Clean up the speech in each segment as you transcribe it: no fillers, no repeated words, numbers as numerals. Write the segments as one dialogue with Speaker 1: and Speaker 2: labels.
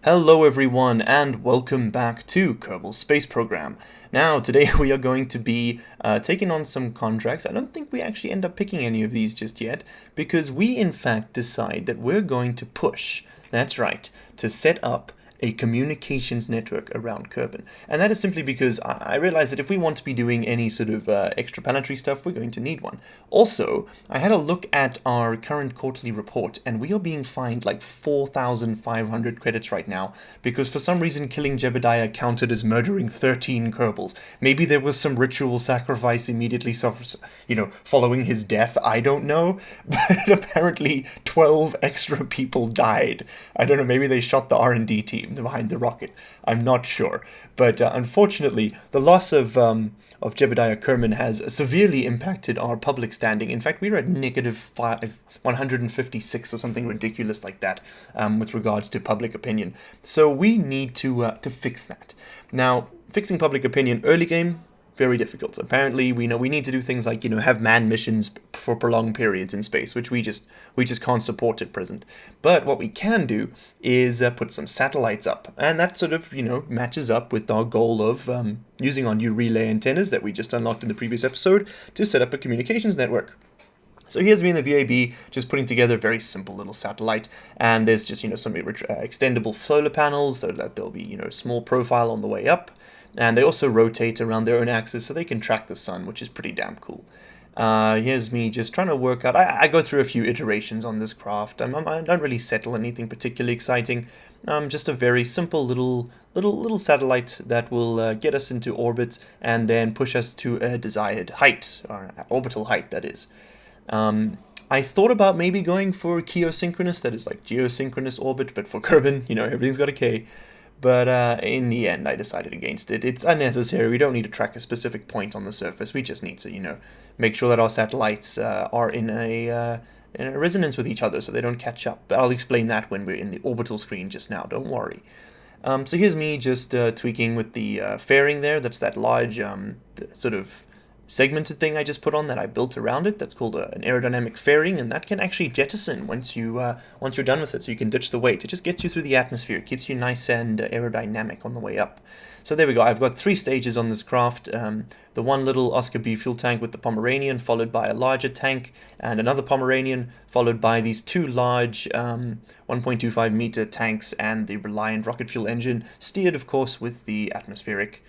Speaker 1: Hello everyone and welcome back to Kerbal's Space Program. Now today we are going to be taking on some contracts. I don't think we actually end up picking any of these just yet because we in fact decide that we're going to push, that's right, to set up a communications network around Kerbal. And that is simply because I realize that if we want to be doing any sort of extra planetary stuff, we're going to need one. Also, I had a look at our current quarterly report, and we are being fined like 4,500 credits right now, because for some reason killing Jebediah counted as murdering 13 Kerbals. Maybe there was some ritual sacrifice immediately following his death, I don't know, but apparently 12 extra people died. I don't know, maybe they shot the R&D team behind the rocket. I'm not sure. But unfortunately, the loss of Jebediah Kerman has severely impacted our public standing. In fact, we were at negative 156 or something ridiculous like that with regards to public opinion. So we need to fix that. Now, fixing public opinion early game, very difficult. Apparently, we know we need to do things like, have manned missions for prolonged periods in space, which we just can't support at present. But what we can do is put some satellites up, and that sort of, matches up with our goal of using our new relay antennas that we just unlocked in the previous episode to set up a communications network. So here's me in the VAB, just putting together a very simple little satellite, and there's just, some extendable solar panels so that there'll be, small profile on the way up, and they also rotate around their own axis so they can track the sun, which is pretty damn cool. Here's me just trying to work out, I go through a few iterations on this craft. I don't really settle anything particularly exciting, just a very simple little satellite that will get us into orbit and then push us to a desired height, or orbital height, that is. I thought about maybe going for geosynchronous, that is like geosynchronous orbit, but for Kerbal, everything's got a K. But in the end, I decided against it. It's unnecessary. We don't need to track a specific point on the surface. We just need to, make sure that our satellites are in a resonance with each other so they don't catch up. But I'll explain that when we're in the orbital screen just now. Don't worry. So here's me just tweaking with the fairing there. That's that large sort of segmented thing I just put on that I built around it. That's called an aerodynamic fairing, and that can actually jettison once you're done with it, so you can ditch the weight. It just gets you through the atmosphere. It keeps you nice and aerodynamic on the way up. So there we go. I've got 3 stages on this craft. The one little Oscar B fuel tank with the Pomeranian, followed by a larger tank, and another Pomeranian, followed by these 2 large 1.25 meter tanks and the Reliant rocket fuel engine, steered of course with the atmospheric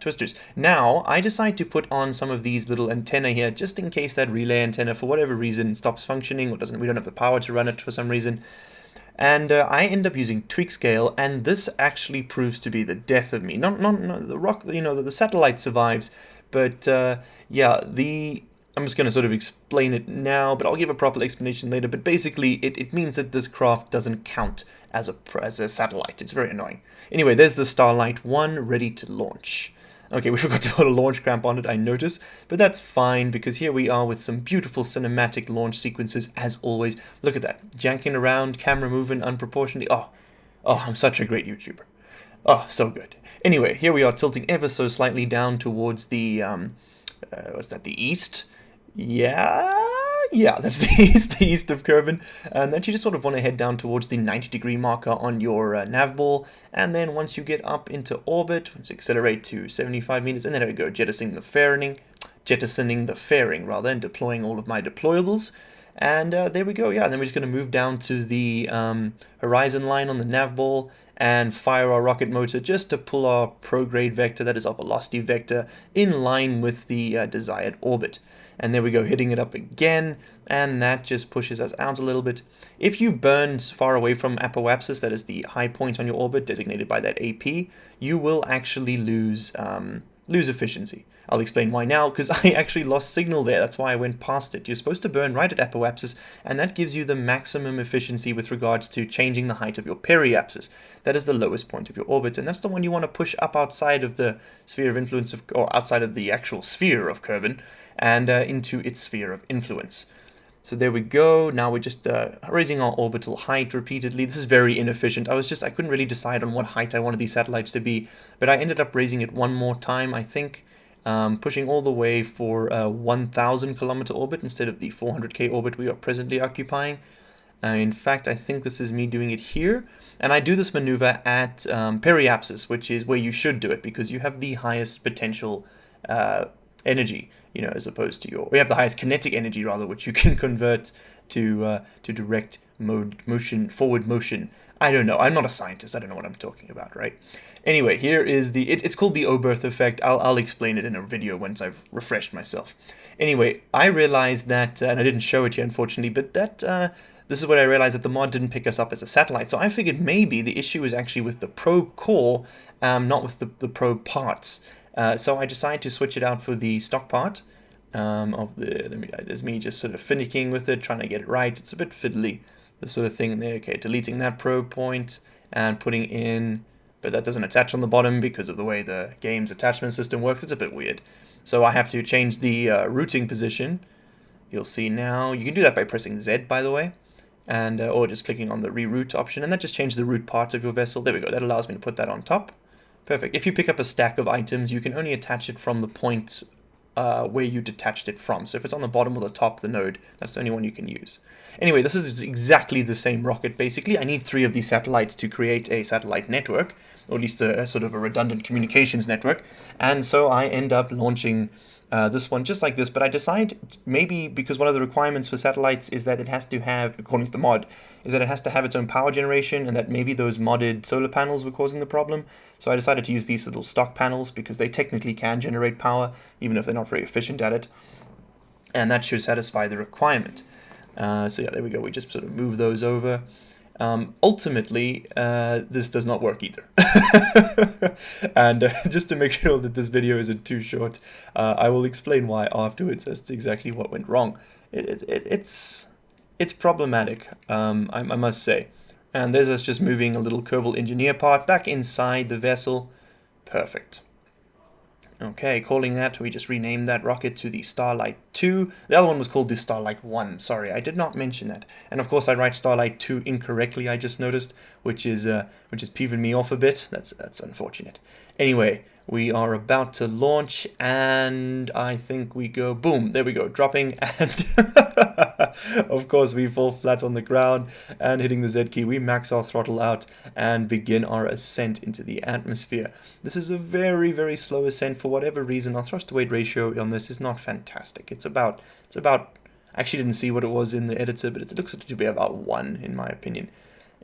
Speaker 1: twisters. Now, I decide to put on some of these little antenna here, just in case that relay antenna, for whatever reason, stops functioning, or we don't have the power to run it for some reason. And I end up using tweak scale, and this actually proves to be the death of me. Not the rock, the satellite survives, but I'm just going to sort of explain it now, but I'll give a proper explanation later. But basically, it means that this craft doesn't count as a satellite. It's very annoying. Anyway, there's the Starlight 1 ready to launch. Okay, we forgot to put a launch clamp on it, I notice, but that's fine, because here we are with some beautiful cinematic launch sequences, as always. Look at that, janking around, camera moving unproportionately. Oh, I'm such a great YouTuber. Oh, so good. Anyway, here we are tilting ever so slightly down towards the, the east? Yeah, that's the east of Kerbal, and then you just sort of want to head down towards the 90-degree marker on your nav ball, and then once you get up into orbit, accelerate to 75 meters, and then there we go, jettisoning the fairing, and deploying all of my deployables, and there we go, yeah, and then we're just going to move down to the horizon line on the nav ball, and fire our rocket motor just to pull our prograde vector, that is our velocity vector, in line with the desired orbit. And there we go, hitting it up again, and that just pushes us out a little bit. If you burn far away from apoapsis, that is the high point on your orbit designated by that AP, you will actually lose efficiency. I'll explain why now, because I actually lost signal there. That's why I went past it. You're supposed to burn right at apoapsis, and that gives you the maximum efficiency with regards to changing the height of your periapsis. That is the lowest point of your orbit, and that's the one you want to push up outside of the sphere of influence, or outside of the actual sphere of Kerbal, and into its sphere of influence. So there we go. Now we're just raising our orbital height repeatedly. This is very inefficient. I couldn't really decide on what height I wanted these satellites to be, but I ended up raising it one more time, I think. Pushing all the way for a 1,000 kilometer orbit instead of the 400k orbit we are presently occupying. In fact, I think this is me doing it here. And I do this maneuver at periapsis, which is where you should do it because you have the highest potential energy, as opposed to we have the highest kinetic energy rather, which you can convert to direct motion, forward motion. I don't know. I'm not a scientist. I don't know what I'm talking about, right? Anyway, here is it's called the Oberth effect. I'll explain it in a video once I've refreshed myself. Anyway, I realized that, and I didn't show it here unfortunately, but that this is what I realized, that the mod didn't pick us up as a satellite. So I figured maybe the issue is actually with the probe core, not with the probe parts. So I decided to switch it out for the stock part there's me just sort of finicking with it, trying to get it right. It's a bit fiddly, the sort of thing there. Okay, deleting that probe point and putting in, but that doesn't attach on the bottom because of the way the game's attachment system works. It's a bit weird. So I have to change the routing position. You'll see now, you can do that by pressing Z, by the way, and or just clicking on the reroute option, and that just changes the root part of your vessel. There we go, that allows me to put that on top. Perfect. If you pick up a stack of items, you can only attach it from the point where you detached it from. So if it's on the bottom or the top of the node, that's the only one you can use. Anyway, this is exactly the same rocket, basically. I need 3 of these satellites to create a satellite network, or at least a sort of a redundant communications network, and so I end up launching this one just like this, but I decide maybe because one of the requirements for satellites is that it has to have, according to the mod, is that it has to have its own power generation, and that maybe those modded solar panels were causing the problem. So I decided to use these little stock panels because they technically can generate power, even if they're not very efficient at it, and that should satisfy the requirement. So yeah, there we go, we just sort of move those over. Ultimately, this does not work either. And just to make sure that this video isn't too short, I will explain why afterwards as to exactly what went wrong. It's problematic, I must say. And there's us just moving a little Kerbal engineer part back inside the vessel. Perfect. Okay, calling that, we just renamed that rocket to the Starlight 2. The other one was called the Starlight 1, sorry, I did not mention that. And of course I write Starlight 2 incorrectly, I just noticed, which is peeving me off a bit. That's unfortunate. Anyway, we are about to launch, and I think we go, boom, there we go, dropping, and of course we fall flat on the ground, and hitting the Z key, we max our throttle out, and begin our ascent into the atmosphere. This is a very, very slow ascent for whatever reason. Our thrust-to-weight ratio on this is not fantastic. It's about, I actually didn't see what it was in the editor, but it looks to be about 1, in my opinion.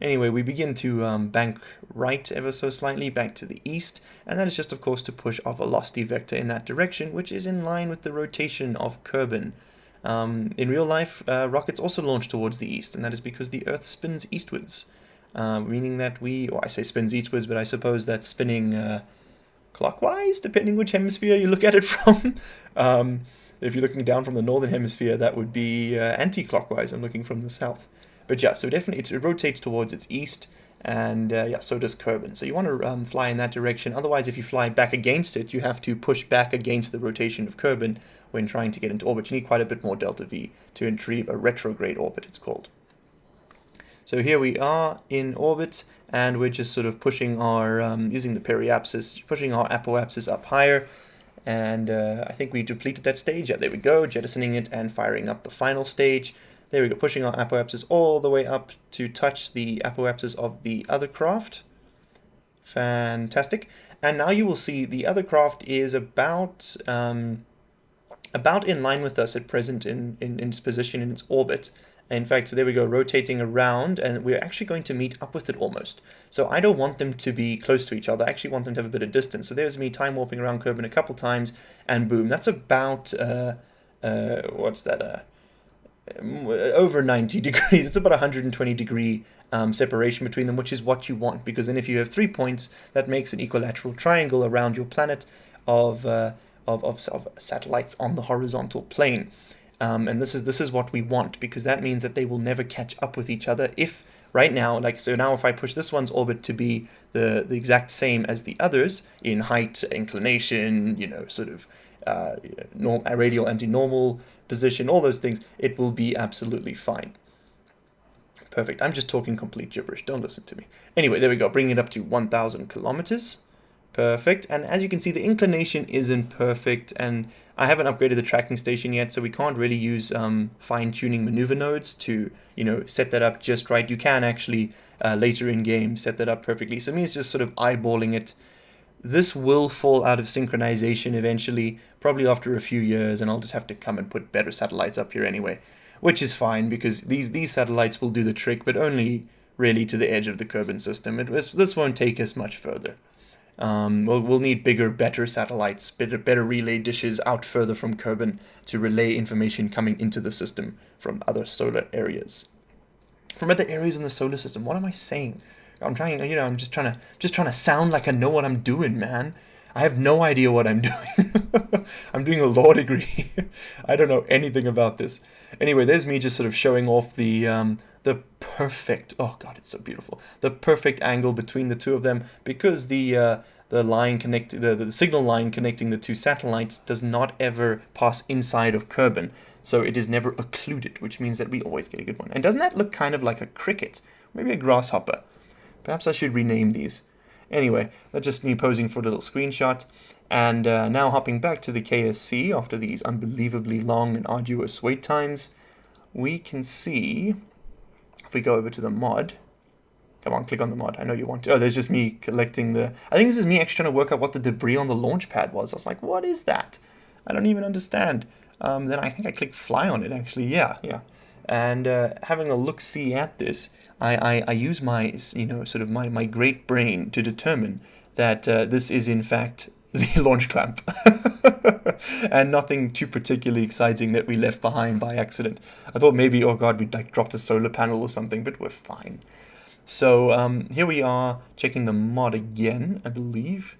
Speaker 1: Anyway, we begin to bank right ever so slightly back to the east, and that is just, of course, to push our velocity vector in that direction, which is in line with the rotation of Kerbal. In real life, rockets also launch towards the east, and that is because the Earth spins eastwards, meaning that I say spins eastwards, but I suppose that's spinning clockwise, depending which hemisphere you look at it from. If you're looking down from the northern hemisphere, that would be anti-clockwise. I'm looking from the south. But yeah, so definitely it rotates towards its east, and yeah, so does Kerbal. So you want to fly in that direction. Otherwise, if you fly back against it, you have to push back against the rotation of Kerbal when trying to get into orbit. You need quite a bit more delta V to retrieve a retrograde orbit, it's called. So here we are in orbit, and we're just sort of pushing our, using the periapsis, pushing our apoapsis up higher. And I think we depleted that stage. Yeah, there we go, jettisoning it and firing up the final stage. There we go, pushing our apoapsis all the way up to touch the apoapsis of the other craft. Fantastic. And now you will see the other craft is about in line with us at present in its position in its orbit. In fact, so there we go, rotating around, and we're actually going to meet up with it almost. So I don't want them to be close to each other. I actually want them to have a bit of distance. So there's me time warping around Kerbal a couple times, and boom, that's about, what's that, over 90 degrees. It's about 120 degree separation between them, which is what you want, because then if you have 3 points, that makes an equilateral triangle around your planet of satellites on the horizontal plane. And this is what we want, because that means that they will never catch up with each other. If right now, so now if I push this one's orbit to be the exact same as the others in height, inclination, sort of radial anti-normal position, all those things, it will be absolutely fine. Perfect. I'm just talking complete gibberish. Don't listen to me. Anyway, there we go. Bringing it up to 1,000 kilometers. Perfect, and as you can see, the inclination isn't perfect, and I haven't upgraded the tracking station yet, so we can't really use fine-tuning maneuver nodes to, set that up just right. You can actually, later in game, set that up perfectly. So me, it's just sort of eyeballing it. This will fall out of synchronization eventually, probably after a few years, and I'll just have to come and put better satellites up here anyway, which is fine, because these satellites will do the trick, but only really to the edge of the Kerbal system. This won't take us much further. We'll need bigger, better satellites, better relay dishes out further from Kerbal to relay information coming into the system from other solar areas. From other areas in the solar system. What am I saying? I'm trying, I'm just trying to sound like I know what I'm doing, man. I have no idea what I'm doing. I'm doing a law degree. I don't know anything about this. Anyway, there's me just sort of showing off the perfect, oh god, it's so beautiful, the perfect angle between the two of them, because the line the signal line connecting the two satellites does not ever pass inside of Kerbal, so it is never occluded, which means that we always get a good one. And doesn't that look kind of like a cricket? Maybe a grasshopper. Perhaps I should rename these. Anyway, that's just me posing for a little screenshot. And now hopping back to the KSC after these unbelievably long and arduous wait times, we can see, if we go over to the mod, come on, click on the mod, I know you want to. Oh, there's just me collecting I think this is me actually trying to work out what the debris on the launch pad was. I was like, what is that? I don't even understand. Then I think I clicked fly on it, actually. Yeah. And having a look-see at this, I use my, sort of my great brain to determine that this is in fact the launch clamp. And nothing too particularly exciting that we left behind by accident. I thought maybe, oh god, we'd like dropped a solar panel or something, but we're fine. So here we are checking the mod again, I believe,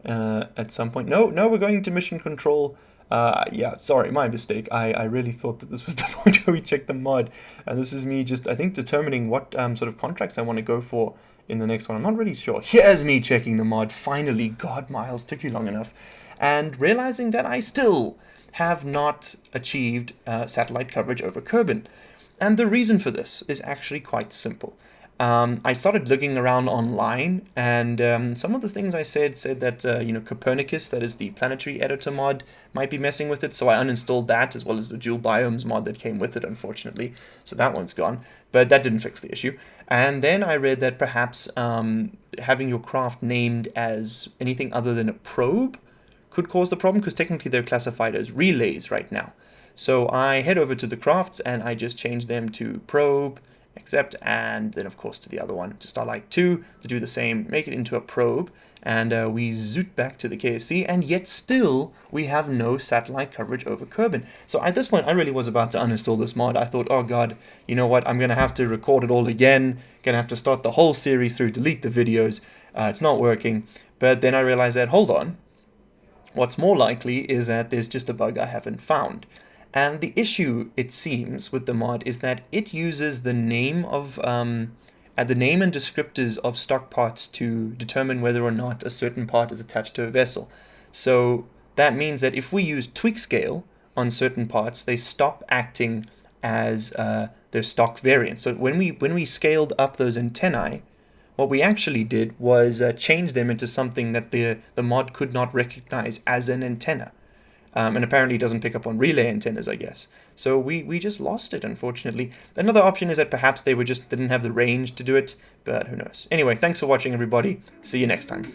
Speaker 1: at some point. No, we're going to mission control. Yeah, sorry, my mistake. I really thought that this was the point where we checked the mod. And this is me just, I think, determining what sort of contracts I want to go for in the next one. I'm not really sure. Here's me checking the mod. Finally, God, Miles, took you long enough. And realizing that I still have not achieved satellite coverage over Kerbal. And the reason for this is actually quite simple. I started looking around online, and some of the things I said that, Copernicus, that is the planetary editor mod, might be messing with it, so I uninstalled that, as well as the dual biomes mod that came with it, unfortunately, so that one's gone, but that didn't fix the issue. And then I read that perhaps having your craft named as anything other than a probe could cause the problem, because technically they're classified as relays right now. So I head over to the crafts, and I just change them to probe, accept, and then of course to the other one, to Starlight 2, to do the same, make it into a probe, and we zoot back to the KSC, and yet still we have no satellite coverage over Kerbal. So at this point I really was about to uninstall this mod. I thought, oh god, you know what, I'm gonna have to record it all again, gonna have to start the whole series through, delete the videos, it's not working. But then I realized that, hold on, what's more likely is that there's just a bug I haven't found. And the issue, it seems, with the mod is that it uses the name of the name and descriptors of stock parts to determine whether or not a certain part is attached to a vessel. So that means that if we use tweak scale on certain parts, they stop acting as their stock variant. So when we scaled up those antennae, what we actually did was change them into something that the mod could not recognize as an antenna. And apparently it doesn't pick up on relay antennas, I guess. So we just lost it, unfortunately. Another option is that perhaps they didn't have the range to do it, but who knows. Anyway, thanks for watching, everybody. See you next time.